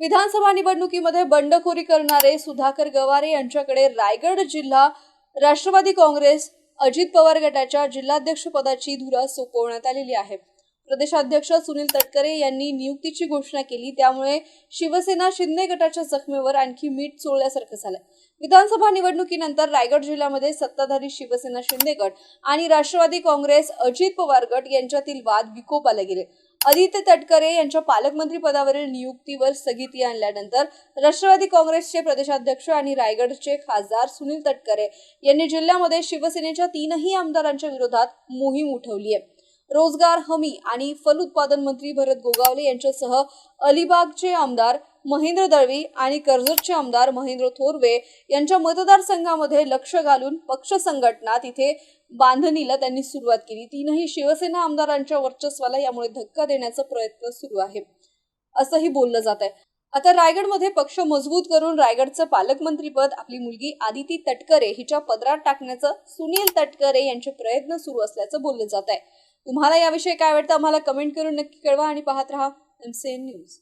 विधानसभा निवडणुकीमध्ये बंडखोरी करणारे सुधाकर गवारे यांच्याकडे रायगड जिल्हा राष्ट्रवादी काँग्रेस अजित पवार गटाच्या जिल्हाध्यक्षपदाची धुरा सोपवण्यात आलेली आहे। प्रदेशाध्यक्ष सुनील तटकरे यांनी नियुक्तीची घोषणा केली, त्यामुळे शिवसेना शिंदे गटाच्या जखमेवर आणखी मीठ चोळल्यासारखं झालं। विधानसभा निवडणुकीनंतर रायगड जिल्ह्यामध्ये सत्ताधारी शिवसेना शिंदे गट आणि राष्ट्रवादी काँग्रेस अजित पवार गट यांच्यातील वाद विकोपाला गेले। आदित्य तटकरे यांच्या पालकमंत्री पदावरील नियुक्तीवर स्थगिती आणल्यानंतर राष्ट्रवादी काँग्रेसचे प्रदेशाध्यक्ष आणि रायगडचे खासदार सुनील तटकरे यांनी जिल्ह्यामध्ये शिवसेनेच्या 3ही आमदारांच्या विरोधात मोहीम उठवली आहे। रोजगार हमी आणि फल उत्पादन मंत्री भरत गोगावले यांच्यासह अलिबागचे आमदार महेंद्र दळवी आणि कर्जतचे आमदार महेंद्र थोरवे यांच्या मतदारसंघामध्ये लक्ष घालून पक्ष संघटना तिथे बांधणीला त्यांनी सुरुवात केली। 3ही शिवसेना आमदारांच्या वर्चस्वाला यामुळे धक्का देण्याचा प्रयत्न सुरू आहे असंही बोललं जात आहे। आता रायगडमध्ये पक्ष मजबूत करून रायगडचं पालकमंत्रीपद आपली मुलगी आदिती तटकरे हिच्या पदरात टाकण्याचं सुनील तटकरे यांचे प्रयत्न सुरू असल्याचं बोललं जात आहे। तुम्हाला याविषयी काय वाटतं आम्हाला कमेंट करून नक्की कळवा आणि पाहत रहा MCN न्यूज।